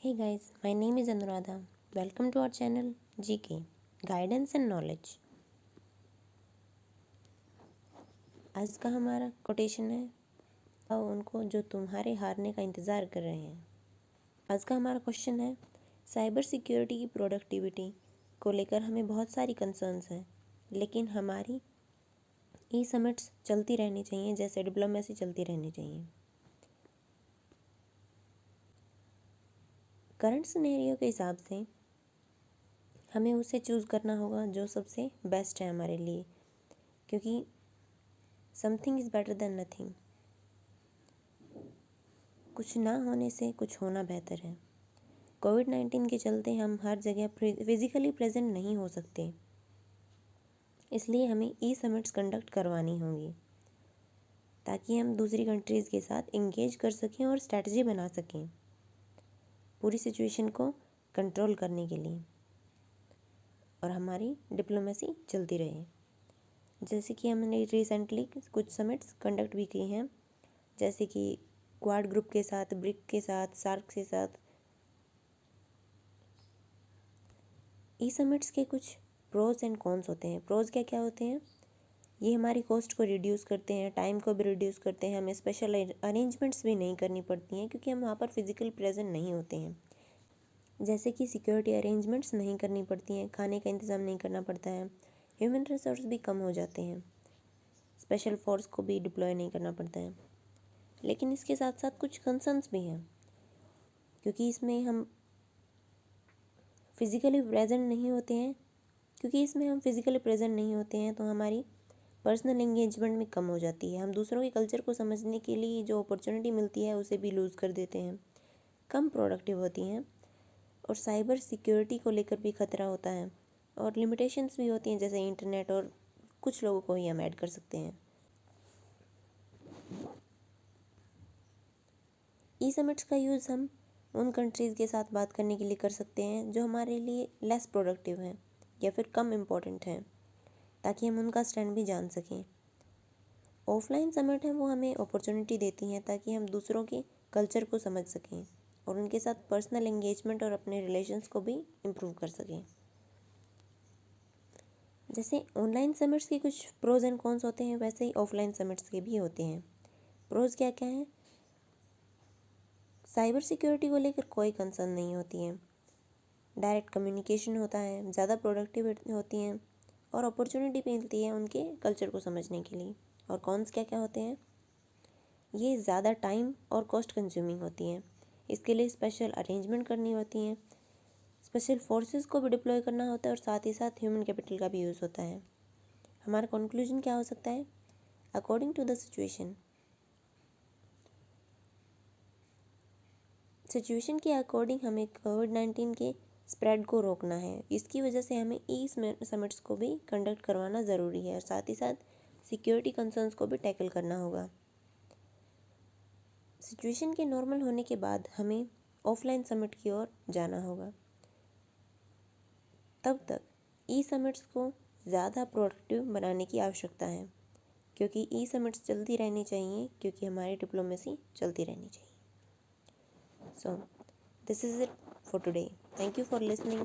Hey guys, my name is Anuradha. Welcome to our channel GK Guidance and Knowledge. आज का हमारा quotation है और उनको जो तुम्हारे हारने का इंतज़ार कर रहे हैं। आज का हमारा क्वेश्चन है, साइबर सिक्योरिटी की प्रोडक्टिविटी को लेकर हमें बहुत सारी कंसर्न्स हैं, लेकिन हमारी ई समिट्स चलती रहनी चाहिए, जैसे डिप्लोमेसी चलती रहनी चाहिए। करंट सिनेरियो के हिसाब से हमें उसे चूज़ करना होगा जो सबसे बेस्ट है हमारे लिए, क्योंकि something is better than nothing. कुछ ना होने से कुछ होना बेहतर है। कोविड-19 के चलते हम हर जगह फिज़िकली प्रेजेंट नहीं हो सकते, इसलिए हमें ई समिट्स कंडक्ट करवानी होंगी ताकि हम दूसरी कंट्रीज़ के साथ इंगेज कर सकें और स्ट्रैटेजी बना सकें पूरी सिचुएशन को कंट्रोल करने के लिए, और हमारी डिप्लोमेसी चलती रहे। जैसे कि हमने रिसेंटली कुछ समिट्स कंडक्ट भी की हैं, जैसे कि क्वाड ग्रुप के साथ, ब्रिक के साथ, सार्क के साथ। ई समिट्स के कुछ प्रोज एंड कॉन्स होते हैं। प्रोज क्या क्या होते हैं? ये हमारी कॉस्ट को रिड्यूस करते हैं, टाइम को भी रिड्यूस करते हैं, हमें स्पेशल अरेंजमेंट्स भी नहीं करनी पड़ती हैं क्योंकि हम वहाँ पर फिजिकल प्रेजेंट नहीं होते हैं। जैसे कि सिक्योरिटी अरेंजमेंट्स नहीं करनी पड़ती हैं, खाने का इंतज़ाम नहीं करना पड़ता है, ह्यूमन रिसोर्स भी कम हो जाते हैं, स्पेशल फोर्स को भी डिप्लॉय नहीं करना पड़ता है। लेकिन इसके साथ साथ कुछ कंसर्न्स भी हैं, क्योंकि इसमें हम फिज़िकली प्रेजेंट नहीं होते हैं तो हमारी पर्सनल एंगेजमेंट में कम हो जाती है। हम दूसरों के कल्चर को समझने के लिए जो अपॉर्चुनिटी मिलती है उसे भी लूज़ कर देते हैं, कम प्रोडक्टिव होती हैं, और साइबर सिक्योरिटी को लेकर भी खतरा होता है, और लिमिटेशंस भी होती हैं, जैसे इंटरनेट, और कुछ लोगों को ही हम ऐड कर सकते हैं। ई समिट्स का यूज़ हम उन कंट्रीज़ के साथ बात करने के लिए कर सकते हैं जो हमारे लिए लेस प्रोडक्टिव हैं या फिर कम इम्पोर्टेंट हैं, ताकि हम उनका स्टैंड भी जान सकें। ऑफलाइन समिट हैं वो हमें अपॉर्चुनिटी देती हैं ताकि हम दूसरों के कल्चर को समझ सकें और उनके साथ पर्सनल एंगेजमेंट और अपने रिलेशंस को भी इम्प्रूव कर सकें। जैसे ऑनलाइन समिट्स के कुछ प्रोज एंड कॉन्स होते हैं, वैसे ही ऑफलाइन समिट्स के भी होते हैं। प्रोज क्या क्या हैं? साइबर सिक्योरिटी को लेकर कोई कंसर्न नहीं होती है, डायरेक्ट कम्युनिकेशन होता है, ज़्यादा प्रोडक्टिव होती हैं, और अपॉर्चुनिटी मिलती है उनके कल्चर को समझने के लिए। और कॉन्स क्या क्या होते हैं? ये ज़्यादा टाइम और कॉस्ट कंज्यूमिंग होती हैं, इसके लिए स्पेशल अरेंजमेंट करनी होती हैं, स्पेशल फोर्सेस को भी डिप्लॉय करना होता है, और साथ ही साथ ह्यूमन कैपिटल का भी यूज़ होता है। हमारा कंक्लूजन क्या हो सकता है? अकॉर्डिंग टू द सिचुएशन के अकॉर्डिंग हमें कोविड-19 के स्प्रेड को रोकना है। इसकी वजह से हमें ई समिट्स को भी कंडक्ट करवाना ज़रूरी है, और साथ ही साथ सिक्योरिटी कंसर्न्स को भी टैकल करना होगा। सिचुएशन के नॉर्मल होने के बाद हमें ऑफलाइन समिट की ओर जाना होगा। तब तक ई समिट्स को ज़्यादा प्रोडक्टिव बनाने की आवश्यकता है, क्योंकि ई समिट्स चलती रहनी चाहिए, क्योंकि हमारी डिप्लोमेसी चलती रहनी चाहिए। So, this is it for today. Thank you for listening.